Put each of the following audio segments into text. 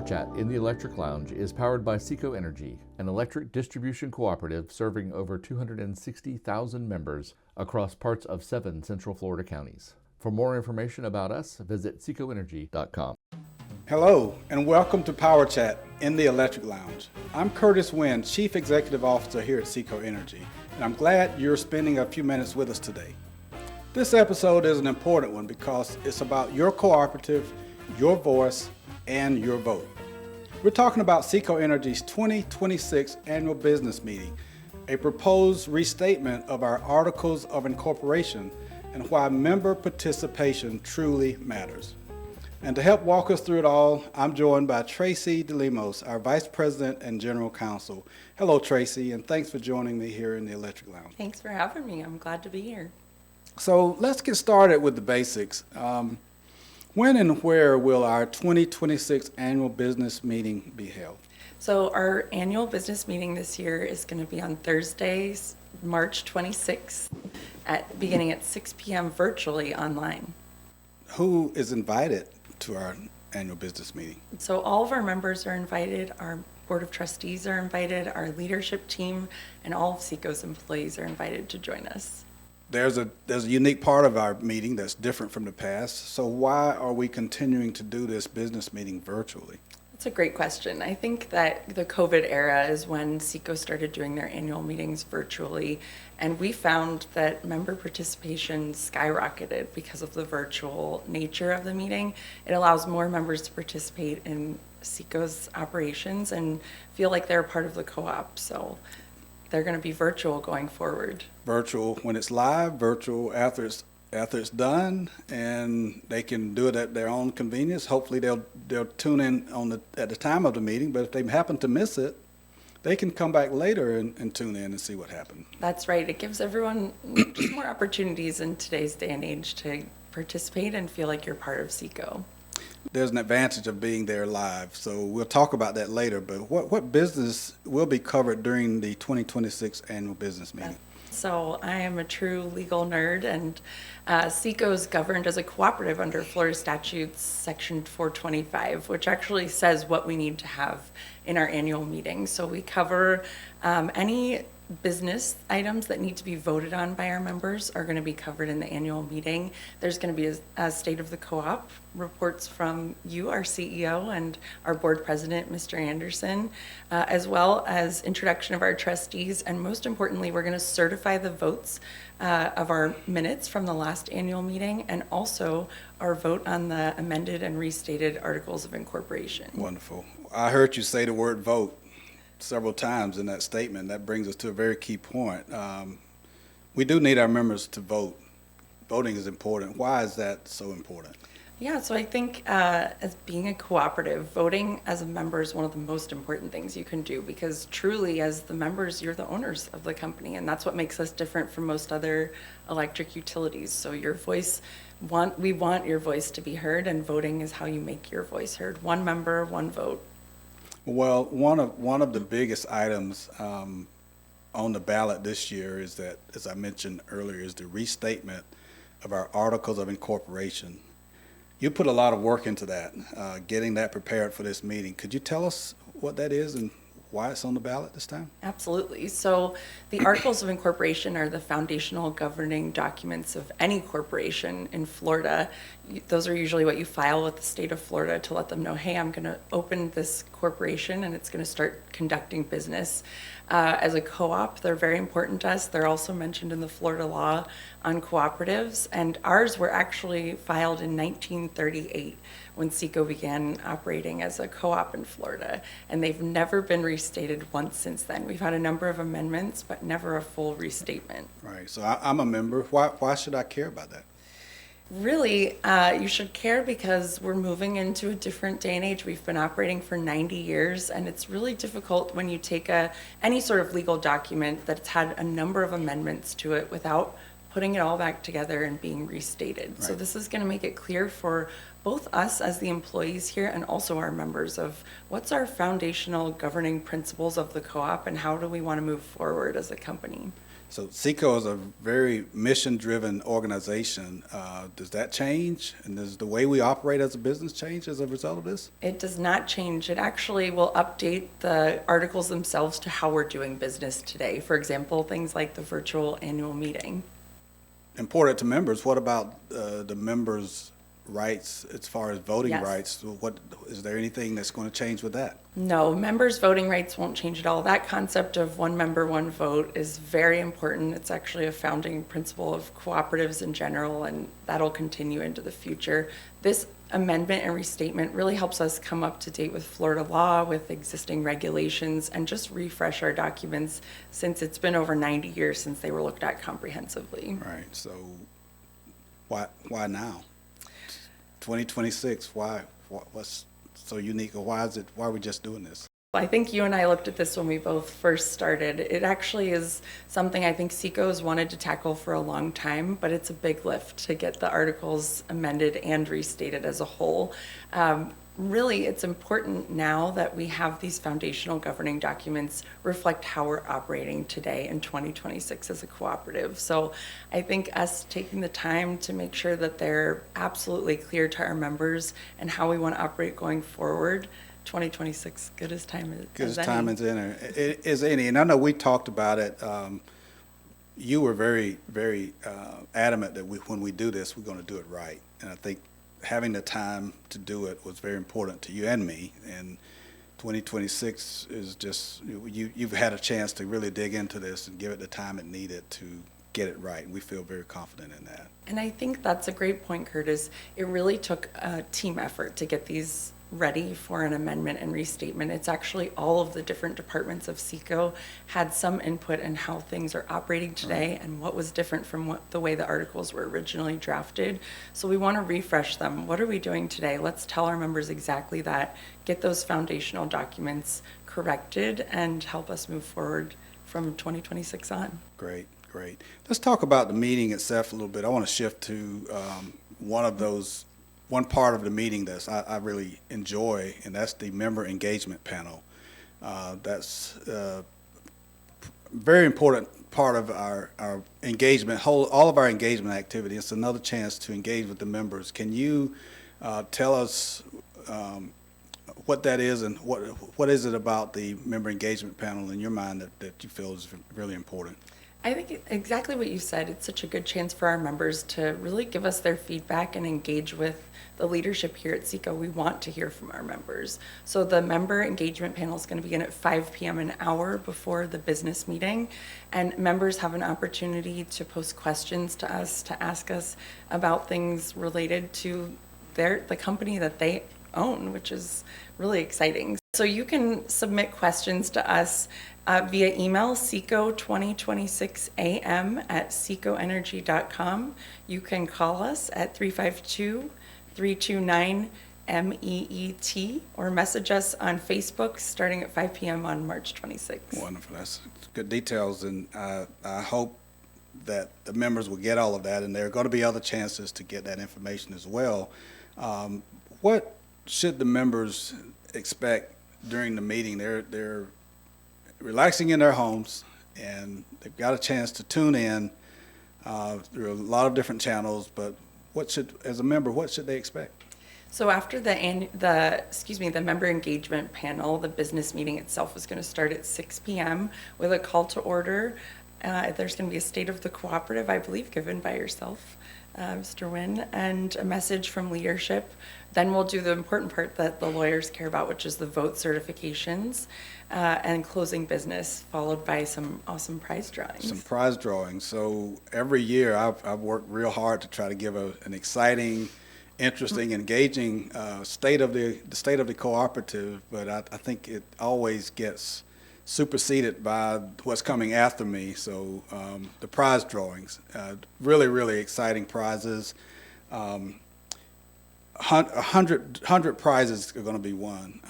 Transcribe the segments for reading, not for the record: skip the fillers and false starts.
Chat in the Electric Lounge is powered by SECO Energy, an electric distribution cooperative serving over 260,000 members across parts of 7 Central Florida counties. For more information about us, visit secoenergy.com. Hello, and welcome to Power Chat in the Electric Lounge. I'm Curtis Wynn, Chief Executive Officer here at SECO Energy, and I'm glad you're spending a few minutes with us today. This episode is an important one because it's about your cooperative, your voice, and your vote. We're talking about SECO Energy's 2026 annual business meeting, a proposed restatement of our Articles of Incorporation and why member participation truly matters. And to help walk us through it all, I'm joined by Tracy de Lemos, our Vice President and General Counsel. Hello, Tracy, and thanks for joining me here in the Electric Lounge. Thanks for having me. I'm glad to be here. So let's get started with the basics. When and where will our 2026 annual business meeting be held? So our annual business meeting this year is going to be on Thursday, March 26th, beginning at 6 p.m. virtually online. Who is invited to our annual business meeting? So all of our members are invited, our Board of Trustees are invited, our leadership team, and all of SECO's employees are invited to join us. There's a unique part of our meeting that's different from the past. So why are we continuing to do this business meeting virtually? That's a great question. I think that the COVID era is when SECO started doing their annual meetings virtually, and we found that member participation skyrocketed because of the virtual nature of the meeting. It allows more members to participate in SECO's operations and feel like they're a part of the co-op. So they're going to be virtual going forward. Virtual when it's live, virtual after it's done, and they can do it at their own convenience. Hopefully they'll tune in at the time of the meeting, but if they happen to miss it, they can come back later and tune in and see what happened. That's right. It gives everyone just more opportunities in today's day and age to participate and feel like you're part of SECO. There's an advantage of being there live, so we'll talk about that later, but what business will be covered during the 2026 annual business meeting? So I am a true legal nerd, and SECO is governed as a cooperative under Florida statutes section 425, which actually says what we need to have in our annual meeting. So we cover any business items that need to be voted on by our members are going to be covered in the annual meeting. There's going to be a state of the co-op, reports from you, our CEO, and our board president, Mr. Anderson, as well as introduction of our trustees, and most importantly, we're going to certify the votes of our minutes from the last annual meeting, and also our vote on the amended and restated Articles of Incorporation. Wonderful. I heard you say the word vote several times in that statement. That brings us to a very key point. We do need our members to vote. Voting is important. Why is that so important? Yeah, so I think as being a cooperative, voting as a member is one of the most important things you can do, because truly as the members, you're the owners of the company, and that's what makes us different from most other electric utilities. So your voice, we want your voice to be heard, and voting is how you make your voice heard. One member, one vote. Well, one of the biggest items on the ballot this year is that, as I mentioned earlier, is the restatement of our Articles of Incorporation. You put a lot of work into that, getting that prepared for this meeting. Could you tell us what that is and why it's on the ballot this time? Absolutely. So the Articles of Incorporation are the foundational governing documents of any corporation in Florida. Those are usually what you file with the state of Florida to let them know, hey, I'm going to open this corporation and it's going to start conducting business. As a co-op, they're very important to us. They're also mentioned in the Florida law on cooperatives, and ours were actually filed in 1938 when SECO began operating as a co-op in Florida, and they've never been restated once since then. We've had a number of amendments, but never a full restatement. Right, so I'm a member. Why should I care about that? Really, you should care because we're moving into a different day and age. We've been operating for 90 years, and it's really difficult when you take any sort of legal document that's had a number of amendments to it without putting it all back together and being restated. Right. So this is going to make it clear for both us as the employees here and also our members of what's our foundational governing principles of the co-op and how do we want to move forward as a company. So SECO is a very mission-driven organization. Does that change? And does the way we operate as a business change as a result of this? It does not change. It actually will update the articles themselves to how we're doing business today. For example, things like the virtual annual meeting. Important to members. What about the members' rights as far as voting Yes. rights? What is there anything that's going to change with that? No, members' voting rights won't change at all. That concept of one member, one vote is very important. It's actually a founding principle of cooperatives in general, and that'll continue into the future. This amendment and restatement really helps us come up to date with Florida law, with existing regulations, and just refresh our documents since it's been over 90 years since they were looked at comprehensively. Right. So why now? 2026. What's so unique, or why are we just doing this? I think you and I looked at this when we both first started. It actually is something I think SECO has wanted to tackle for a long time, but it's a big lift to get the articles amended and restated as a whole. Really, it's important now that we have these foundational governing documents reflect how we're operating today in 2026 as a cooperative. So I think us taking the time to make sure that they're absolutely clear to our members and how we want to operate going forward, 2026, good as time As any. And I know we talked about it. You were very, very adamant that when we do this, we're going to do it right. And I think having the time to do it was very important to you and me. And 2026 is just, you've had a chance to really dig into this and give it the time it needed to get it right. And we feel very confident in that. And I think that's a great point, Curtis. It really took a team effort to get these ready for an amendment and restatement. It's actually all of the different departments of SECO had some input in how things are operating today and what was different from the way the articles were originally drafted. So we want to refresh them. What are we doing today? Let's tell our members exactly that, get those foundational documents corrected, and help us move forward from 2026 on. Great. Let's talk about the meeting itself a little bit. I want to shift to one part of the meeting that I really enjoy, and that's the member engagement panel. That's a very important part of our engagement, all of our engagement activity. It's another chance to engage with the members. Can you tell us what that is, and what is it about the member engagement panel in your mind that you feel is really important? I think exactly what you said. It's such a good chance for our members to really give us their feedback and engage with the leadership here at SECO. We want to hear from our members. So the member engagement panel is going to begin at 5 p.m., an hour before the business meeting. And members have an opportunity to post questions to us, to ask us about things related to the company that they own, which is really exciting. So you can submit questions to us via email, seco2026am@secoenergy.com. You can call us at 352-329-MEET or message us on Facebook starting at 5 p.m. on March 26th. Wonderful. That's good details, and I hope that the members will get all of that, and there are going to be other chances to get that information as well. What should the members expect during the meeting? They're relaxing in their homes, and they've got a chance to tune in. There are a lot of different channels, but as a member, what should they expect? So after the member engagement panel, the business meeting itself is going to start at 6 p.m. with a call to order. There's going to be a state of the cooperative, I believe, given by yourself, Mr. Wynn, and a message from leadership. Then we'll do the important part that the lawyers care about, which is the vote certifications and closing business, followed by some awesome prize drawings. Some prize drawings. So every year I've worked real hard to try to give an exciting, interesting, engaging state of the cooperative, but I think it always gets superseded by what's coming after me. So the prize drawings, really, really exciting prizes. 100 prizes are going to be won,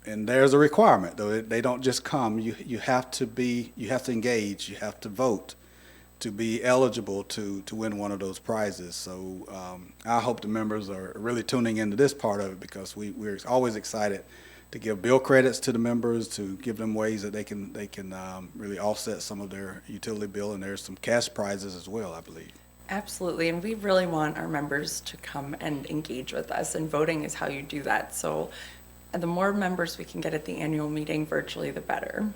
and there's a requirement though. They don't just come. You have to engage. You have to vote to be eligible to win one of those prizes. So I hope the members are really tuning into this part of it, because we're always excited to give bill credits to the members, to give them ways that they can really offset some of their utility bill, and there's some cash prizes as well, I believe. Absolutely, and we really want our members to come and engage with us, and voting is how you do that. So the more members we can get at the annual meeting virtually, the better.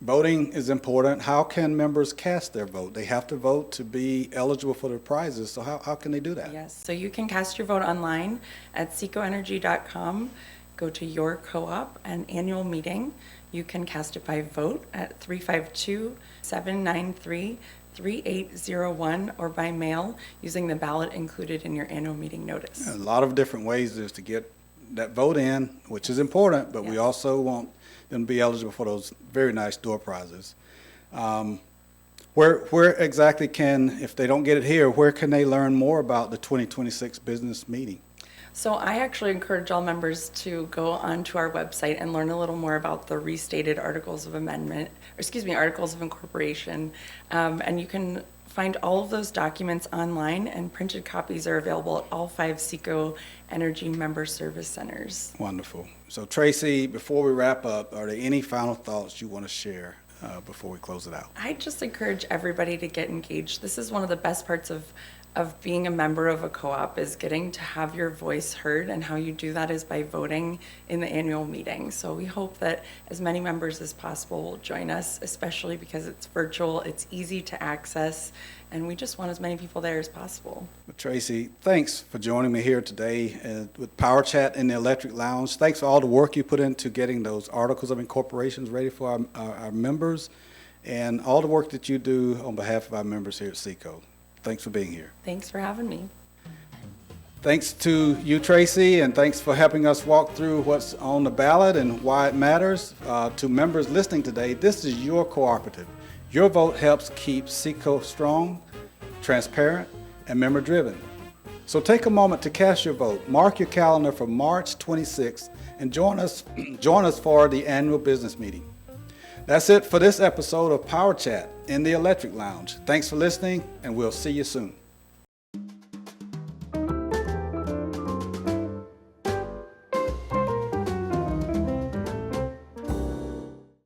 Voting is important. How can members cast their vote? They have to vote to be eligible for the prizes, so how can they do that? Yes, so you can cast your vote online at secoenergy.com. Go to your co-op and annual meeting. You can cast it by vote at 352-793-3801 or by mail using the ballot included in your annual meeting notice. A lot of different ways is to get that vote in, which is important, but we Yes. also want them to be eligible for those very nice door prizes. Where exactly if they don't get it here, where can they learn more about the 2026 business meeting? So I actually encourage all members to go onto our website and learn a little more about the restated Articles of Articles of Incorporation. And you can find all of those documents online, and printed copies are available at all 5 SECO Energy member service centers. Wonderful. So Tracy, before we wrap up, are there any final thoughts you want to share before we close it out? I just encourage everybody to get engaged. This is one of the best parts of being a member of a co-op, is getting to have your voice heard, and how you do that is by voting in the annual meeting. So we hope that as many members as possible will join us, especially because it's virtual, it's easy to access, and we just want as many people there as possible. Tracy, thanks for joining me here today with Power Chat in the Electric Lounge. Thanks for all the work you put into getting those Articles of Incorporation ready for our members, and all the work that you do on behalf of our members here at SECO. Thanks for being here. Thanks for having me. Thanks to you, Tracy, and thanks for helping us walk through what's on the ballot and why it matters. To members listening today, this is your cooperative. Your vote helps keep SECO strong, transparent, and member-driven. So take a moment to cast your vote. Mark your calendar for March 26th and join us for the annual business meeting. That's it for this episode of Power Chat in the Electric Lounge. Thanks for listening, and we'll see you soon.